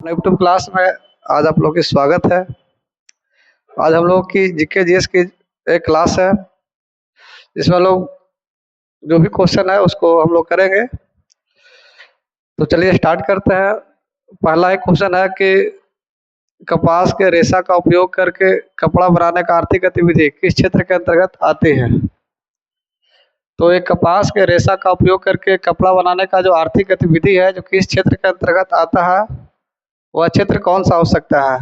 अपने YouTube class में आज आप लोग की स्वागत है। आज हम लोग की जीके जीएस की एक क्लास है जिसमें हम लोग जो भी क्वेश्चन है उसको हम लोग करेंगे। तो चलिए स्टार्ट करते हैं। पहला एक क्वेश्चन है कि कपास के रेशा का उपयोग करके कपड़ा बनाने का आर्थिक गतिविधि किस क्षेत्र के अंतर्गत आती है। तो एक कपास के रेशा का उपयोग करके कपड़ा बनाने का जो आर्थिक गतिविधि है जो किस क्षेत्र के अंतर्गत आता है वह क्षेत्र कौन सा हो सकता है।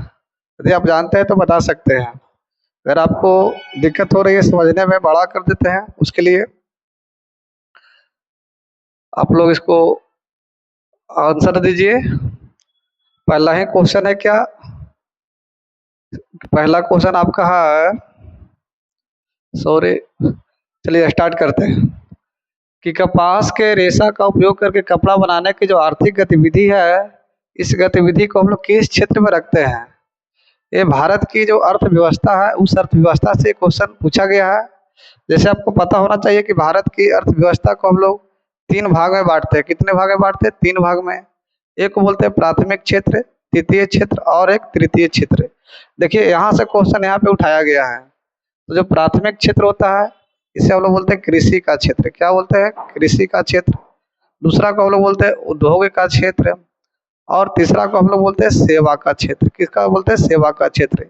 यदि आप जानते हैं तो बता सकते हैं। अगर आपको दिक्कत हो रही है समझने में बड़ा कर देते हैं। उसके लिए आप लोग इसको आंसर दीजिए। पहला ही क्वेश्चन है क्या, पहला क्वेश्चन आपका है, सॉरी, चलिए स्टार्ट करते हैं कि कपास के रेशा का उपयोग करके कपड़ा बनाने की जो आर्थिक गतिविधि है इस गतिविधि को हम लोग किस क्षेत्र में रखते हैं। ये भारत की जो अर्थव्यवस्था है उस अर्थव्यवस्था से क्वेश्चन पूछा गया है। जैसे आपको पता होना चाहिए कि भारत की अर्थव्यवस्था को हम लोग 3 भाग में बांटते हैं। कितने भाग में बांटते हैं? 3 भाग में। एक को बोलते हैं प्राथमिक क्षेत्र, द्वितीय क्षेत्र और एक तृतीय क्षेत्र। देखिए यहाँ से क्वेश्चन यहाँ पे उठाया गया है। तो जो प्राथमिक क्षेत्र होता है इसे हम लोग बोलते हैं कृषि का क्षेत्र। क्या बोलते हैं? कृषि का क्षेत्र। दूसरा को हम लोग बोलते हैं उद्योग का क्षेत्र और तीसरा को हम लोग बोलते हैं सेवा का क्षेत्र। किसका बोलते हैं? सेवा का क्षेत्र।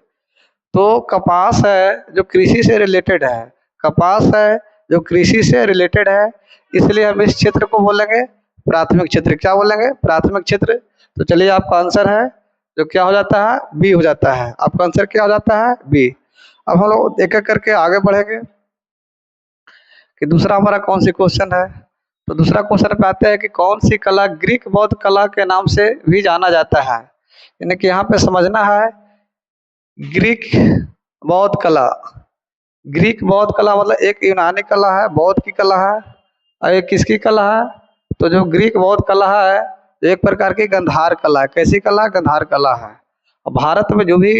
तो कपास है जो कृषि से रिलेटेड है, कपास है जो कृषि से रिलेटेड है, इसलिए हम इस क्षेत्र को बोलेंगे प्राथमिक क्षेत्र। क्या बोलेंगे? प्राथमिक क्षेत्र। तो चलिए आपका आंसर है जो क्या हो जाता है? बी हो जाता है। आपका आंसर क्या हो जाता है? बी। अब हम लोग एक एक करके आगे बढ़ेंगे कि दूसरा हमारा कौन सी क्वेश्चन है। तो दूसरा क्वेश्चन पे आते हैं कि कौन सी कला ग्रीक बौद्ध कला के नाम से भी जाना जाता है। यानी कि यहाँ पे समझना है ग्रीक बौद्ध कला। ग्रीक बौद्ध कला मतलब एक यूनानी कला है, बौद्ध की कला है, और एक किसकी कला है? तो जो ग्रीक बौद्ध कला है एक प्रकार की गंधार कला है। कैसी कला? गंधार कला है। और भारत में जो भी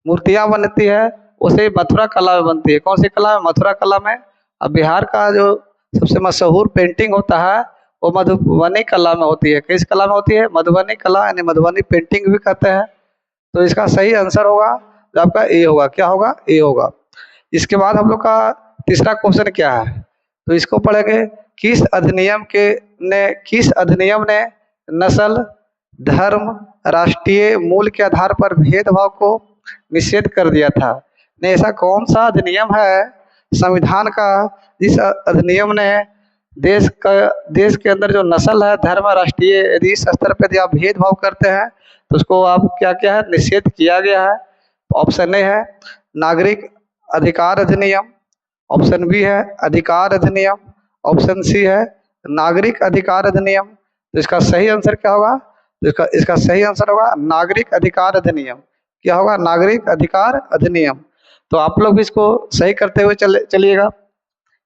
मूर्तियाँ बनती है उसे मथुरा कला में बनती है। कौन सी कला में? मथुरा कला में। अब बिहार का जो सबसे मशहूर पेंटिंग होता है वो मधुबनी कला में होती है। किस कला में होती है? मधुबनी कला, यानी मधुबनी पेंटिंग भी कहते हैं। तो इसका सही आंसर होगा जो आपका ए होगा। क्या होगा? ए होगा। इसके बाद हम लोग का तीसरा क्वेश्चन क्या है, तो इसको पढ़ेंगे किस अधिनियम ने नस्ल, धर्म, राष्ट्रीय मूल के आधार पर भेदभाव को निषेध कर दिया था। ने ऐसा कौन सा अधिनियम है संविधान का जिस अधिनियम ने देश के अंदर जो नस्ल है, धर्म, राष्ट्रीय, यदि इस स्तर पर यदि आप भेदभाव करते हैं तो उसको आप क्या क्या है? निषेध किया गया है। ऑप्शन ए है नागरिक अधिकार अधिनियम, ऑप्शन बी है अधिकार अधिनियम, ऑप्शन सी है नागरिक अधिकार अधिनियम। तो इसका सही आंसर क्या होगा? तो इसका सही आंसर होगा नागरिक अधिकार अधिनियम। क्या होगा? नागरिक अधिकार अधिनियम। तो आप लोग भी इसको सही करते हुए चलिएगा।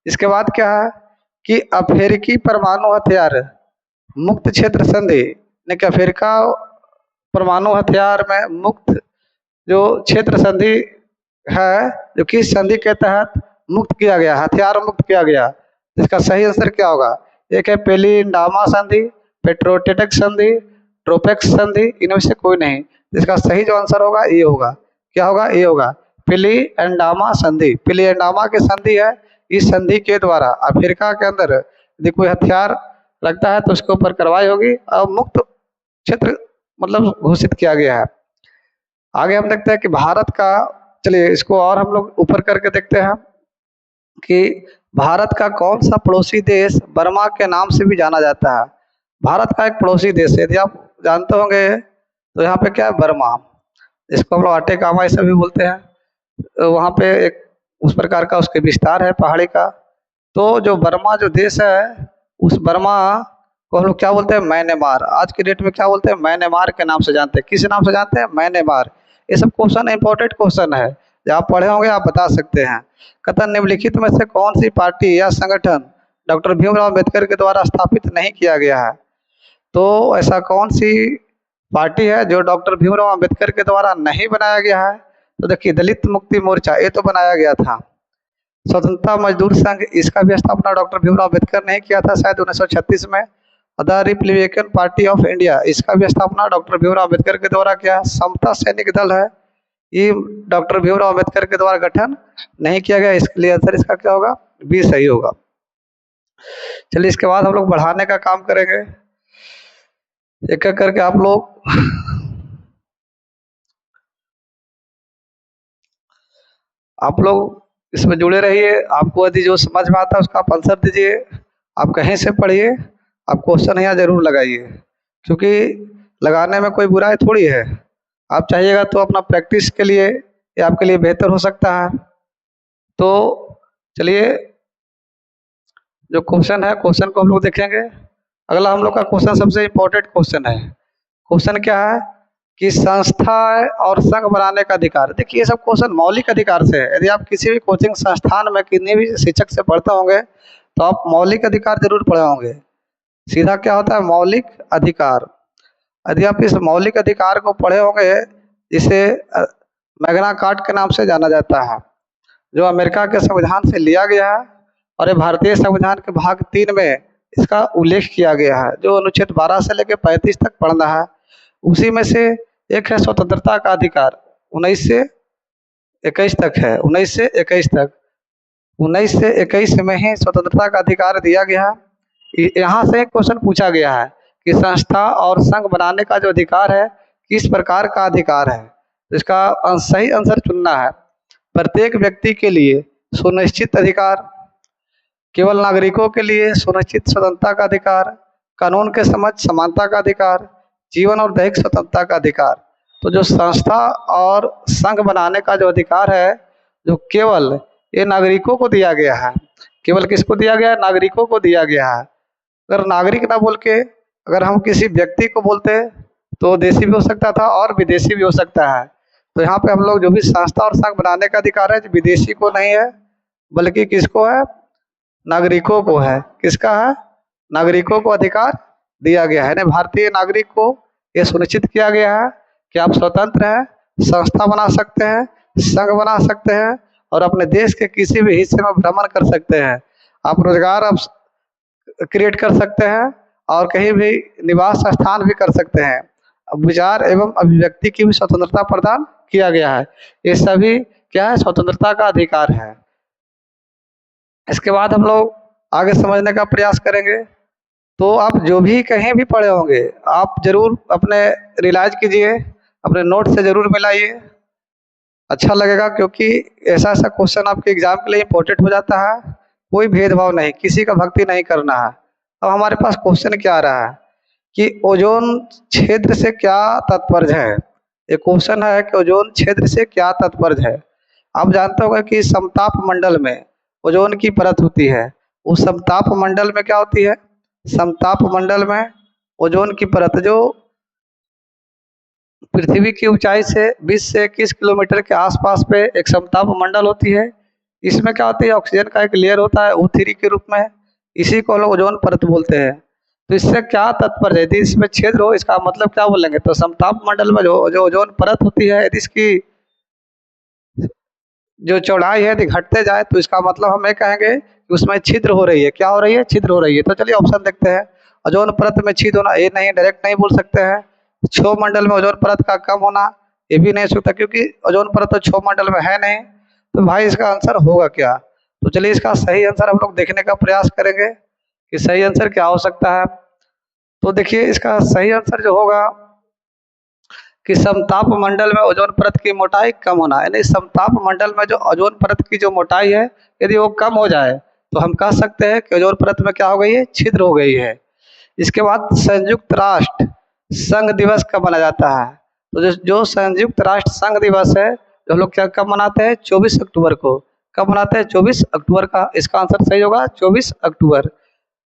इसके बाद क्या है कि अफ्रीकी परमाणु हथियार मुक्त क्षेत्र संधि ने कि अफ्रीका परमाणु हथियार में मुक्त जो क्षेत्र संधि है जो किस संधि के तहत मुक्त किया गया, हथियार मुक्त किया गया। इसका सही आंसर क्या होगा? एक है पेलिंडामा संधि, पेट्रोटेटक संधि, ट्रोपेक्स संधि, इनमें से कोई नहीं। इसका सही जो आंसर होगा ये होगा। क्या होगा? ये होगा पिली एंडामा संधि। पिली एंडामा की संधि है। इस संधि के द्वारा अफ्रीका के अंदर यदि कोई हथियार लगता है तो उसके ऊपर कार्रवाई होगी और मुक्त क्षेत्र मतलब घोषित किया गया है। आगे हम देखते हैं कि भारत का, चलिए इसको और हम लोग ऊपर करके देखते हैं कि भारत का कौन सा पड़ोसी देश बर्मा के नाम से भी जाना जाता है। भारत का एक पड़ोसी देश है, यदि आप जानते होंगे तो यहाँ पे क्या है? बर्मा। इसको हम लोग आटे कामा ऐसा भी बोलते हैं। वहाँ पे एक उस प्रकार का उसके विस्तार है पहाड़ी का। तो जो बर्मा जो देश है उस बर्मा को हम लोग क्या बोलते हैं? म्यांमार। आज के डेट में क्या बोलते हैं? म्यांमार के नाम से जानते हैं। किस नाम से जानते हैं? म्यांमार। ये सब क्वेश्चन इंपॉर्टेंट क्वेश्चन है, जो आप पढ़े होंगे आप बता सकते हैं। कथन निम्नलिखित में से कौन सी पार्टी या संगठन डॉक्टर भीमराव अम्बेडकर के द्वारा स्थापित नहीं किया गया है। तो ऐसा कौन सी पार्टी है जो डॉक्टर भीमराव अम्बेडकर के द्वारा नहीं बनाया गया है? तो देखिए दलित मुक्ति मोर्चा ये तो बनाया गया था। स्वतंत्रता मजदूर संघ, इसका भी स्थापना डॉक्टर भीमराव अम्बेडकर ने किया था शायद 1936 में। The Republican party of India, इसका भी स्थापना डॉक्टर भीमराव अम्बेडकर के द्वारा किया। समता सैनिक दल है, ये डॉक्टर भीमराव अम्बेडकर के द्वारा गठन नहीं किया गया, इसके लिए आंसर इसका क्या होगा, बी सही होगा। चलिए इसके बाद हम लोग बढ़ाने का काम करेंगे, एक एक करके आप लोग इसमें जुड़े रहिए। आपको यदि जो समझ में आता है उसका आप आंसर दीजिए। आप कहीं से पढ़िए, आप क्वेश्चन यहाँ जरूर लगाइए, क्योंकि लगाने में कोई बुराई थोड़ी है। आप चाहिएगा तो अपना प्रैक्टिस के लिए ये आपके लिए बेहतर हो सकता है। तो चलिए जो क्वेश्चन है, क्वेश्चन को हम लोग देखेंगे। अगला हम लोग का क्वेश्चन सबसे इम्पोर्टेंट क्वेश्चन है। क्वेश्चन क्या है कि संस्था और संघ बनाने का अधिकार। देखिए ये सब क्वेश्चन मौलिक अधिकार से है। यदि आप किसी भी कोचिंग संस्थान में किसी भी शिक्षक से पढ़ते होंगे तो आप मौलिक अधिकार जरूर पढ़े होंगे। सीधा क्या होता है मौलिक अधिकार। यदि आप इस मौलिक अधिकार को पढ़े होंगे, इसे मैग्ना कार्टा के नाम से जाना जाता है, जो अमेरिका के संविधान से लिया गया है और ये भारतीय संविधान के भाग 3 में इसका उल्लेख किया गया है, जो अनुच्छेद 12 से लेकर 35 तक पढ़ना है। उसी में से एक है स्वतंत्रता का अधिकार, 19 से 21 तक है, 19 से 21 तक, 19 से 21 में ही स्वतंत्रता का अधिकार दिया गया है। यहाँ से एक क्वेश्चन पूछा गया है कि संस्था और संघ बनाने का जो अधिकार है किस प्रकार का अधिकार है। तो इसका सही आंसर चुनना है। प्रत्येक व्यक्ति के लिए सुनिश्चित अधिकार, केवल नागरिकों के लिए सुनिश्चित स्वतंत्रता का अधिकार, कानून के समक्ष समानता का अधिकार, जीवन और दैहिक स्वतंत्रता का अधिकार। तो जो संस्था और संघ बनाने का जो अधिकार है, जो केवल ये नागरिकों को दिया गया है। केवल किसको दिया गया है, नागरिकों को दिया गया है। अगर नागरिक ना बोल के अगर हम किसी व्यक्ति को बोलते तो देशी भी हो सकता था और विदेशी भी हो सकता है। तो यहाँ पे हम लोग जो भी संस्था और संघ बनाने का अधिकार है विदेशी को नहीं है, बल्कि किसको है, नागरिकों को है। किसका है, नागरिकों को अधिकार दिया गया है। भारतीय नागरिक को यह सुनिश्चित किया गया है कि आप स्वतंत्र हैं, संस्था बना सकते हैं, संघ बना सकते हैं और अपने देश के किसी भी हिस्से में भ्रमण कर सकते हैं। आप रोजगार आप क्रिएट कर सकते हैं और कहीं भी निवास स्थान भी कर सकते हैं। विचार एवं अभिव्यक्ति की भी स्वतंत्रता प्रदान किया गया है। ये सभी क्या है, स्वतंत्रता का अधिकार है। इसके बाद हम लोग आगे समझने का प्रयास करेंगे। तो आप जो भी कहीं भी पढ़े होंगे आप जरूर अपने रियलाइज कीजिए, अपने नोट से जरूर मिलाइए, अच्छा लगेगा, क्योंकि ऐसा ऐसा क्वेश्चन आपके एग्जाम के लिए इम्पोर्टेंट हो जाता है। कोई भेदभाव नहीं, किसी का भक्ति नहीं करना है। अब हमारे पास क्वेश्चन क्या आ रहा है कि ओजोन क्षेत्र से क्या तात्पर्य है। ये क्वेश्चन है कि ओजोन क्षेत्र से क्या तात्पर्य है। आप जानते होंगे कि समताप मंडल में ओजोन की परत होती है। उस समताप मंडल में क्या होती है, समताप मंडल में ओजोन की परत जो पृथ्वी की ऊंचाई से 20 से 21 किलोमीटर के आसपास पे एक समताप मंडल होती है। इसमें क्या होती है, ऑक्सीजन का एक लेयर होता है O3 के रूप में, इसी को लोग ओजोन परत बोलते हैं। तो इससे क्या तात्पर्य है, यदि इसमें छेद हो इसका मतलब क्या बोलेंगे, तो समताप मंडल में जो ओजोन परत होती है यदि इसकी जो चौड़ाई है यदि घटते जाए तो इसका मतलब हम ये कहेंगे कि उसमें छिद्र हो रही है। क्या हो रही है, छिद्र हो रही है। तो चलिए ऑप्शन देखते हैं। ओजोन परत में छिद्र होना, ये नहीं, डायरेक्ट नहीं बोल सकते हैं। क्षोभ मंडल में ओजोन परत का कम होना, ये भी नहीं सकता, क्योंकि ओजोन परत तो क्षोभ मंडल में है नहीं। तो भाई इसका आंसर होगा क्या। तो चलिए इसका सही आंसर हम लोग देखने का प्रयास करेंगे कि सही आंसर क्या हो सकता है। तो देखिए इसका सही आंसर जो होगा कि समताप मंडल में ओजोन परत की मोटाई कम होना, यानी समताप मंडल में जो ओजोन परत की जो मोटाई है यदि वो कम हो जाए तो हम कह सकते हैं कि ओजोन परत में क्या हो गई है, छिद्र हो गई है। इसके बाद संयुक्त राष्ट्र संघ दिवस कब मनाया जाता है। तो जो संयुक्त राष्ट्र संघ दिवस है जो हम लोग क्या कब मनाते हैं, 24 अक्टूबर को। कब मनाते हैं, 24 अक्टूबर का। इसका आंसर सही होगा 24 अक्टूबर।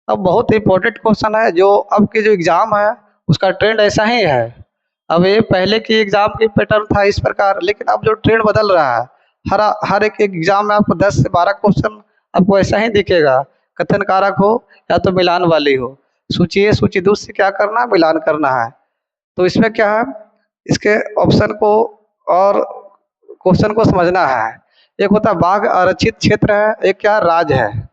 अब बहुत इंपॉर्टेंट क्वेश्चन है, जो अब की जो एग्जाम है उसका ट्रेंड ऐसा ही है। अब ये पहले की एग्जाम की पैटर्न था इस प्रकार, लेकिन अब जो ट्रेंड बदल रहा है, हर एक एग्जाम में आपको 10 से 12 क्वेश्चन आपको ऐसा ही दिखेगा। कथन कारक हो या तो मिलान वाली हो। सूची ए सूची दू से क्या करना है, मिलान करना है। तो इसमें क्या है, इसके ऑप्शन को और क्वेश्चन को समझना है। एक होता है बाघ आरक्षित क्षेत्र है, एक क्या राज्य है।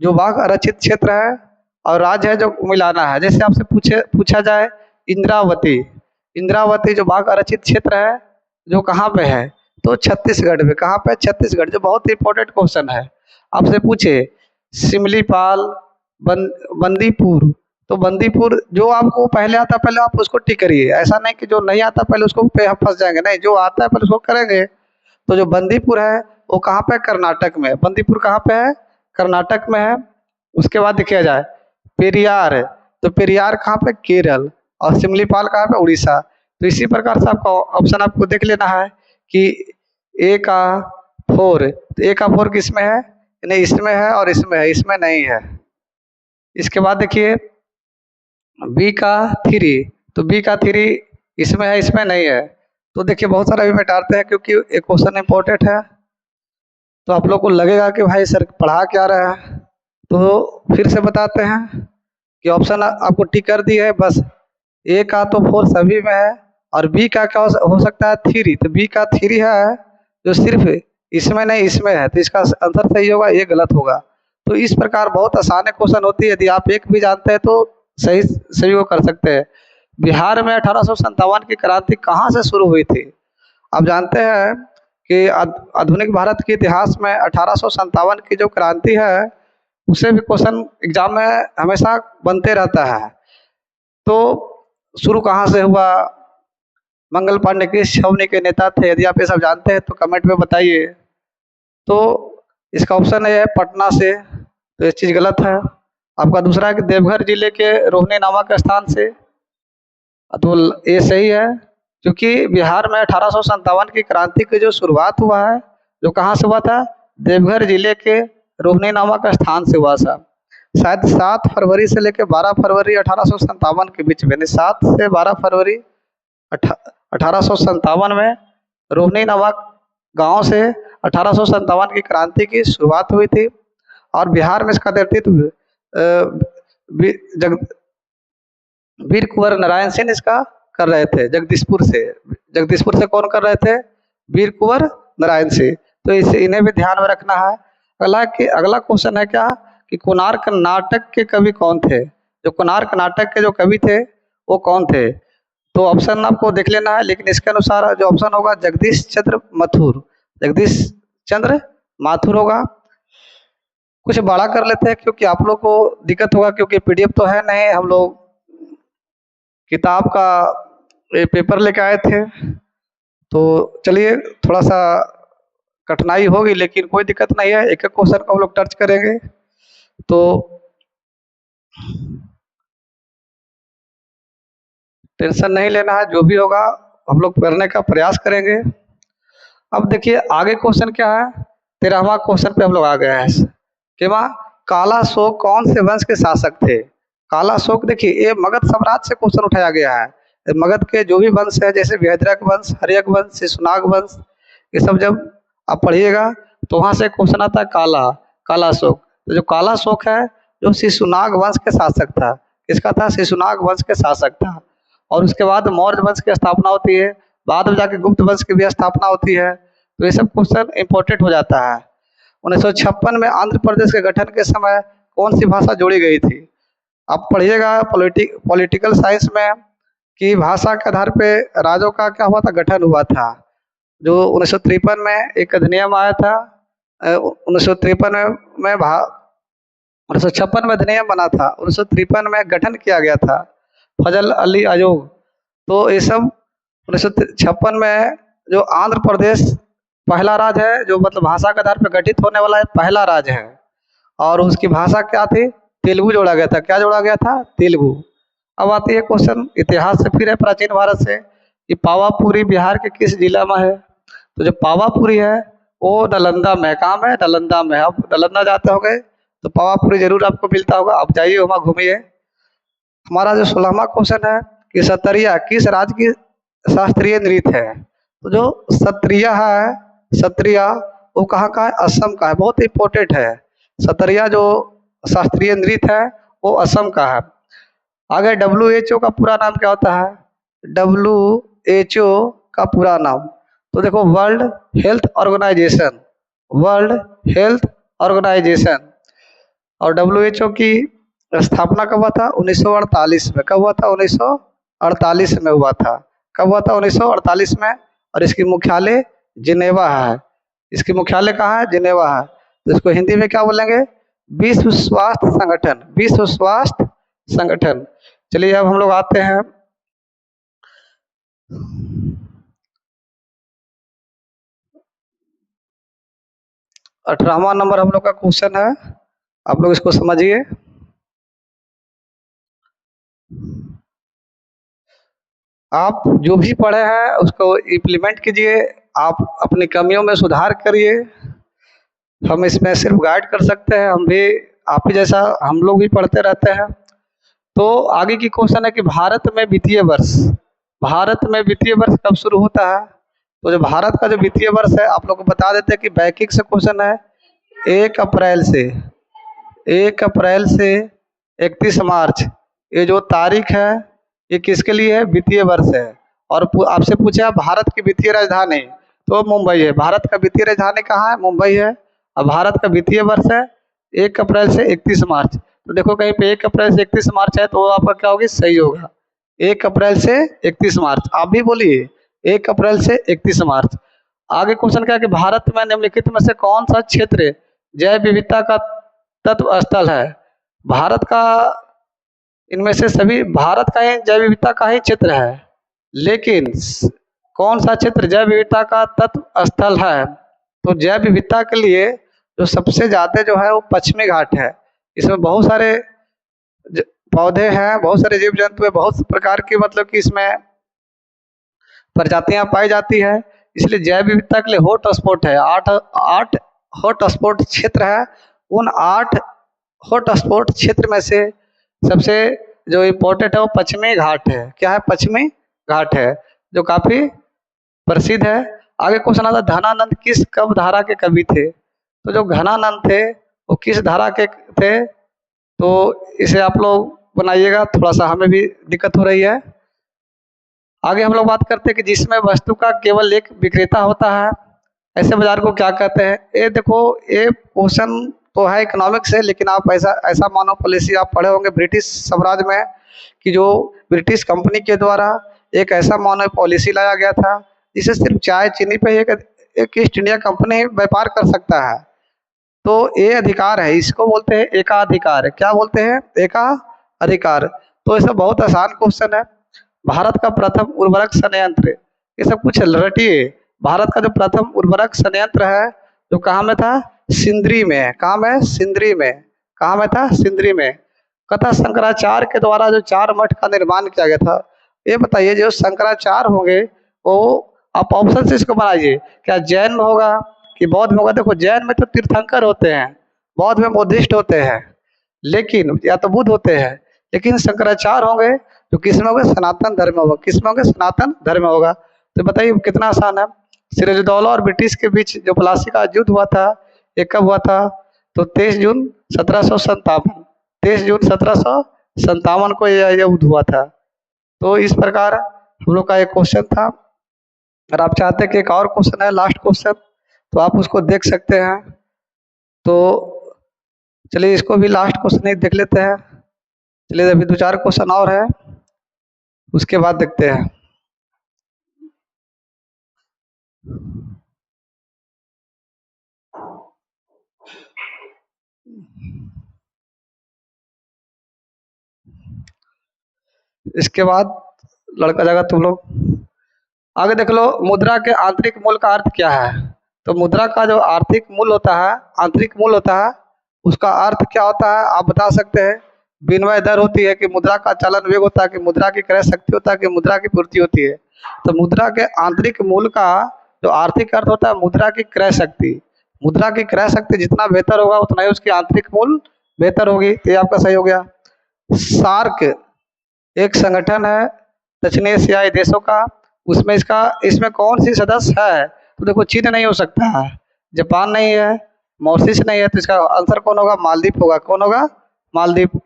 जो बाघ आरक्षित क्षेत्र है और राज्य है जो मिलाना है। जैसे आपसे पूछा जाए इंद्रावती, इंद्रावती जो बाघ आरक्षित क्षेत्र है जो कहाँ पे है, तो छत्तीसगढ़ में। कहाँ पे? छत्तीसगढ़। जो बहुत ही इंपॉर्टेंट क्वेश्चन है। आपसे पूछे सिमलीपाल, बंदीपुर, तो बंदीपुर जो आपको पहले आता है पहले आप उसको टिक करिए। ऐसा नहीं कि जो नहीं आता पहले उसको पे हम फंस जाएंगे, नहीं, जो आता है पहले उसको करेंगे। तो जो बंदीपुर है वो कहाँ पे? कर्नाटक में। बंदीपुर कहाँ पे है? कर्नाटक में है। उसके बाद देखिए जाए पेरियार है, तो पेरियार कहाँ पे? केरल। और सिमलीपाल कहाँ पे? उड़ीसा। तो इसी प्रकार से आपका ऑप्शन आपको देख लेना है कि ए का 4, तो ए का 4 किस में है? नहीं, इसमें है और इसमें है, इसमें नहीं है। इसके बाद देखिए बी का 3, तो बी का 3 इसमें है, इसमें नहीं है। तो देखिए बहुत सारा अभी मिटाते हैं क्योंकि एक क्वेश्चन इंपॉर्टेंट है। तो आप लोग को लगेगा कि भाई सर पढ़ा क्या रहा है, तो फिर से बताते हैं कि ऑप्शन आपको टिक कर दी है बस। ए का तो 4 सभी में है, और बी का क्या हो सकता है? 3, तो बी का 3 है जो सिर्फ इसमें नहीं इसमें है, तो इसका आंसर सही होगा, ये गलत होगा। तो इस प्रकार बहुत आसान क्वेश्चन होती है, यदि आप एक भी जानते हैं तो सही सही वो कर सकते हैं। बिहार में 1857 की क्रांति कहाँ से शुरू हुई थी? आप जानते हैं कि आधुनिक भारत के इतिहास में 1857 की जो क्रांति है उसे भी क्वेश्चन एग्जाम में हमेशा बनते रहता है। तो शुरू कहाँ से हुआ? मंगल पांडे किस छावनी के नेता थे? यदि आप ये सब जानते हैं तो कमेंट में बताइए। तो इसका ऑप्शन है पटना से, तो ये चीज़ गलत है। आपका दूसरा है कि देवघर जिले के रोहनी नामक स्थान से, तो ये सही है क्योंकि बिहार में 1857 की क्रांति की जो शुरुआत हुआ है जो कहाँ से हुआ था? देवघर जिले के रोहनी नामक स्थान से हुआ था। शायद 7 फरवरी से लेकर 12 फरवरी 1857 के बीच में, 7 से 12 फरवरी 1857 में रोहनी नामक गांव से 1857 की क्रांति की शुरुआत हुई थी। और बिहार में इसका नेतृत्व जग वीर कुंवर नारायण सिंह इसका कर रहे थे। जगदीशपुर से कौन कर रहे थे? वीर कुंवर नारायण सिंह। तो इसे इन्हें भी ध्यान में रखना है। अगला क्वेश्चन है क्या कि कोणार्क नाटक के कवि कौन थे? जो कोणार्क नाटक के जो कवि थे वो कौन थे? तो ऑप्शन आपको देख लेना है, लेकिन इसके अनुसार जो ऑप्शन होगा जगदीश चंद्र माथुर, जगदीश चंद्र माथुर होगा। कुछ बड़ा कर लेते हैं क्योंकि आप लोग को दिक्कत होगा, क्योंकि पीडीएफ तो है नहीं, हम लोग किताब का पेपर लेके आए थे। तो चलिए थोड़ा सा कठिनाई होगी लेकिन कोई दिक्कत नहीं है, एक एक क्वेश्चन को हम लोग टच करेंगे। तो टेंशन नहीं लेना है, जो भी होगा हम लोग करने का प्रयास करेंगे। अब देखिए आगे क्वेश्चन क्या है, 13वां क्वेश्चन पे हम लोग आ गए हैं कि वहाँ काला अशोक कौन से वंश के शासक थे? काला अशोक देखिए ये मगध साम्राज्य से क्वेश्चन उठाया गया है। मगध के जो भी वंश है जैसे विहद्रक वंश, हर्यक वंश, शिशुनाग वंश, ये सब जब आप पढ़िएगा तो वहाँ से क्वेश्चन आता है काला अशोक। तो जो काला अशोक है जो शिशुनाग वंश के शासक था। किसका था? शिशुनाग वंश के शासक था। और उसके बाद मौर्य वंश की स्थापना होती है, बाद में जाके गुप्त वंश की भी स्थापना होती है। तो ये सब क्वेश्चन इंपॉर्टेंट हो जाता है। 1956 में आंध्र प्रदेश के गठन के समय कौन सी भाषा जोड़ी गई थी? आप पढ़िएगा पॉलिटिकल साइंस में कि भाषा के आधार पे राज्यों का क्या हुआ था? गठन हुआ था। जो 1953 में एक अधिनियम आया था, 1953 में 1956 में अधिनियम बना था, 1953 में गठन किया गया था फजल अली आयोग। तो ये सब 1956 में जो आंध्र प्रदेश पहला राज्य है जो मतलब भाषा के आधार पर गठित होने वाला है, पहला राज्य है। और उसकी भाषा क्या थी? तेलुगु जोड़ा गया था। क्या जोड़ा गया था? तेलुगु। अब आती है क्वेश्चन इतिहास से, फिर है प्राचीन भारत से कि पावापुरी बिहार के किस जिला में है? तो जो पावापुरी है वो नालंदा में। कहाँ में? नालंदा में। अब नालंदा जाते होंगे तो पावापुरी जरूर आपको मिलता होगा, आप जाइए वहाँ घूमिए। हमारा जो 16वां क्वेश्चन है कि सतरिया किस राज्य की शास्त्रीय नृत्य है? तो जो सत्रिया है, सत्रिया वो कहाँ का है? असम का है। बहुत इंपॉर्टेंट है। सतरिया जो शास्त्रीय नृत्य है वो असम का है। आगे WHO का पूरा नाम क्या होता है? WHO का पूरा नाम तो देखो World Health Organization, World Health Organization. और WHO की स्थापना कब हुआ था? 1948 में। कब हुआ था? 1948 में हुआ था। कब हुआ था? 1948 में। और इसकी मुख्यालय जिनेवा है। इसकी मुख्यालय कहाँ है? जिनेवा है। तो इसको हिंदी में क्या बोलेंगे? विश्व स्वास्थ्य संगठन। विश्व स्वास्थ्य संगठन। चलिए अब हम लोग आते हैं 18वां नंबर हम लोग का क्वेश्चन है। आप लोग इसको समझिए। आप जो भी पढ़े हैं उसको इम्प्लीमेंट कीजिए। आप अपनी कमियों में सुधार करिए। हम इसमें सिर्फ गाइड कर सकते हैं। हम भी आप ही जैसा हम लोग भी पढ़ते रहते हैं। तो आगे की क्वेश्चन है कि भारत में वित्तीय वर्ष, भारत में वित्तीय वर्ष कब शुरू होता है? तो जो भारत का जो वित्तीय वर्ष है आप लोग को बता देते हैं कि बैंकिंग से क्वेश्चन है। 1 अप्रैल से 31 मार्च, ये जो तारीख है ये किसके लिए है? वित्तीय वर्ष है। और आपसे पूछा भारत की वित्तीय राजधानी, तो मुंबई है। भारत का वित्तीय राजधानी कहाँ है? मुंबई है। और भारत का वित्तीय वर्ष है 1 अप्रैल से 31 मार्च। तो देखो कहीं पे 1 अप्रैल से 31 मार्च है तो आपका क्या होगी? सही होगा। 1 अप्रैल से 31 मार्च। आप भी बोलिए 1 अप्रैल से 31 मार्च। आगे क्वेश्चन क्या है कि भारत में निम्नलिखित में से कौन सा क्षेत्र जैव विविधता का तत्व स्थल है? भारत का इनमें से सभी भारत का ही जैव विविधता का ही क्षेत्र है, लेकिन कौन सा क्षेत्र जैव विविधता का तत्व स्थल है? तो जैव विविधता के लिए जो सबसे ज़्यादा जो है वो पश्चिमी घाट है। इसमें बहुत सारे पौधे हैं, बहुत सारे जीव जंतु है, बहुत प्रकार की मतलब कि इसमें प्रजातियां पाई जाती है। इसलिए जैव विविधता के लिए हॉट स्पॉट है। आठ आठ हॉट स्पॉट क्षेत्र है। उन 8 हॉट स्पॉट क्षेत्र में से सबसे जो इम्पोर्टेंट है वो पश्चिमी घाट है। क्या है? पश्चिमी घाट है, जो काफी प्रसिद्ध है। आगे क्वेश्चन आता है धनानंद किस कवि धारा के कवि थे? तो जो घनानंद थे वो किस धारा के थे? तो इसे आप लोग बनाइएगा, थोड़ा सा हमें भी दिक्कत हो रही है। आगे हम लोग बात करते हैं कि जिसमें वस्तु का केवल एक विक्रेता होता है, ऐसे बाजार को क्या कहते हैं? ये देखो, ये क्वेश्चन तो है इकोनॉमिक्स से, लेकिन आप ऐसा ऐसा मानो पॉलिसी आप पढ़े होंगे ब्रिटिश साम्राज्य में कि जो ब्रिटिश कंपनी के द्वारा एक ऐसा मानो पॉलिसी लाया गया था जिसे सिर्फ चाय चीनी पे एक ईस्ट इंडिया कंपनी व्यापार कर सकता है। तो ये अधिकार है, इसको बोलते हैं एकाधिकार। क्या बोलते हैं? एकाधिकार। तो ये सब बहुत आसान क्वेश्चन है। भारत का प्रथम उर्वरक संयंत्र, ये सब कुछ रटिए। भारत का जो प्रथम उर्वरक संयंत्र है जो कहाँ में था? सिंदरी में। कहाँ में? सिंदरी में। कहाँ में था? सिंदरी में। कथा शंकराचार्य के द्वारा जो 4 मठ का निर्माण किया गया था, ये बताइए जो शंकराचार्य होंगे वो आप ऑप्शन से इसको बनाइए। क्या जैन में होगा कि बौद्ध में होगा? देखो जैन में तो तीर्थंकर होते हैं, बौद्ध में बुद्धिस्ट होते हैं, लेकिन या तो बुद्ध होते हैं, लेकिन शंकराचार्य होंगे तो किसमें होगा? सनातन धर्म में होगा। किसमें होगा? सनातन धर्म में होगा। तो बताइए कितना आसान है। सिराजुद्दौला और ब्रिटिश के बीच जो प्लासी का युद्ध हुआ था ये कब हुआ था? तो 23 जून 1757। 23 जून 1757 को यह युद्ध हुआ था। तो इस प्रकार हम लोग का एक क्वेश्चन था। अगर आप चाहते हैं कि एक और क्वेश्चन है लास्ट क्वेश्चन तो आप उसको देख सकते हैं। तो चलिए इसको भी लास्ट क्वेश्चन ही देख लेते हैं। चलिए अभी 2-4 क्वेश्चन और है, उसके बाद देखते हैं। इसके बाद लड़का जाएगा तुम लोग आगे देख लो। मुद्रा के आंतरिक मूल्य का अर्थ क्या है? तो मुद्रा का जो आर्थिक मूल्य होता है, आंतरिक मूल्य होता है, उसका अर्थ क्या होता है आप बता सकते हैं? विनिमय दर होती है कि मुद्रा का चालन वेग होता है कि मुद्रा की क्रय शक्ति होता है कि मुद्रा की पूर्ति होती है। तो मुद्रा के आंतरिक मूल्य का जो आर्थिक अर्थ होता है मुद्रा की क्रय शक्ति। मुद्रा की क्रय शक्ति जितना बेहतर होगा उतना ही उसकी आंतरिक मूल्य बेहतर होगी। तो ये आपका सही हो गया। सार्क एक संगठन है दक्षिण एशियाई देशों का, उसमें इसमें कौन सी सदस्य है? तो देखो चीन नहीं हो सकता है, जापान नहीं है, मॉरिशस नहीं है, तो इसका आंसर कौन होगा? मालदीव होगा। कौन होगा? मालदीव।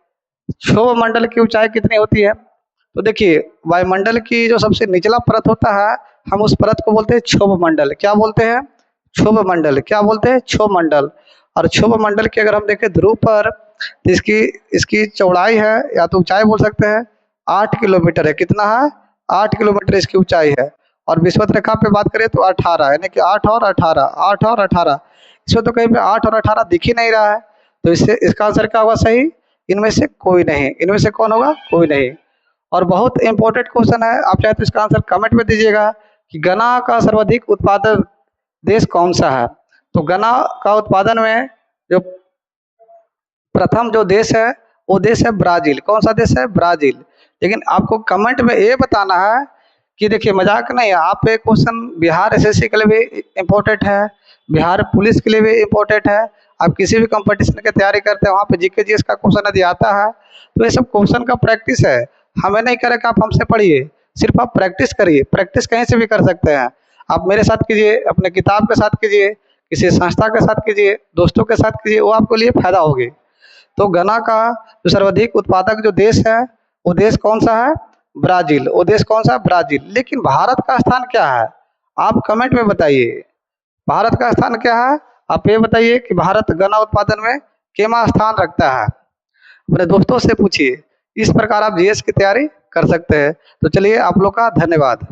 क्षोभ मंडल की ऊंचाई कितनी होती है? तो देखिए वायुमंडल की जो सबसे निचला परत होता है हम उस परत को बोलते हैं क्षोभ मंडल। क्या बोलते हैं? क्षोभ मंडल। क्या बोलते हैं? क्षोभ मंडल। और क्षोभ मंडल की अगर हम देखें ध्रुव पर तो इसकी इसकी चौड़ाई है या तो ऊंचाई बोल सकते हैं 8 किलोमीटर है। कितना है? 8 किलोमीटर इसकी ऊंचाई है। और विषुवत रेखा पे बात करें तो 18, यानी कि 8 और 18, 8 और 18। इसमें तो कहीं पे 8 और 18 दिख ही नहीं रहा है, तो इससे इसका आंसर क्या होगा सही? इनमें से कोई नहीं। इनमें से कौन होगा? कोई नहीं। और बहुत इंपॉर्टेंट क्वेश्चन है, आप चाहे तो इसका आंसर कमेंट में दीजिएगा कि गन्ना का सर्वाधिक उत्पादक देश कौन सा है। तो गन्ना का उत्पादन में जो प्रथम जो देश है वो देश है ब्राजील। कौन सा देश है? ब्राजील। लेकिन आपको कमेंट में ये बताना है कि देखिए मजाक नहीं है, आप पे क्वेश्चन बिहार एसएससी के लिए भी इम्पोर्टेंट है, बिहार पुलिस के लिए भी इम्पोर्टेंट है। आप किसी भी कंपटीशन की तैयारी करते हैं वहाँ पे जीके जीएस का क्वेश्चन यदि आता है तो ये सब क्वेश्चन का प्रैक्टिस है। हमें नहीं करें कि आप हमसे पढ़िए, सिर्फ आप प्रैक्टिस करिए। प्रैक्टिस कहीं से भी कर सकते हैं, आप मेरे साथ कीजिए, अपने किताब के साथ कीजिए, किसी संस्था के साथ कीजिए, दोस्तों के साथ कीजिए, वो आपके लिए फायदा होगी। तो गन्ना का जो सर्वाधिक उत्पादक जो देश है वो देश कौन सा है? ब्राजील। वो देश कौन सा है? ब्राजील। लेकिन भारत का स्थान क्या है? आप कमेंट में बताइए, भारत का स्थान क्या है? आप ये बताइए कि भारत गन्ना उत्पादन में केमा स्थान रखता है। अपने दोस्तों से पूछिए। इस प्रकार आप जीएस की तैयारी कर सकते हैं। तो चलिए, आप लोग का धन्यवाद।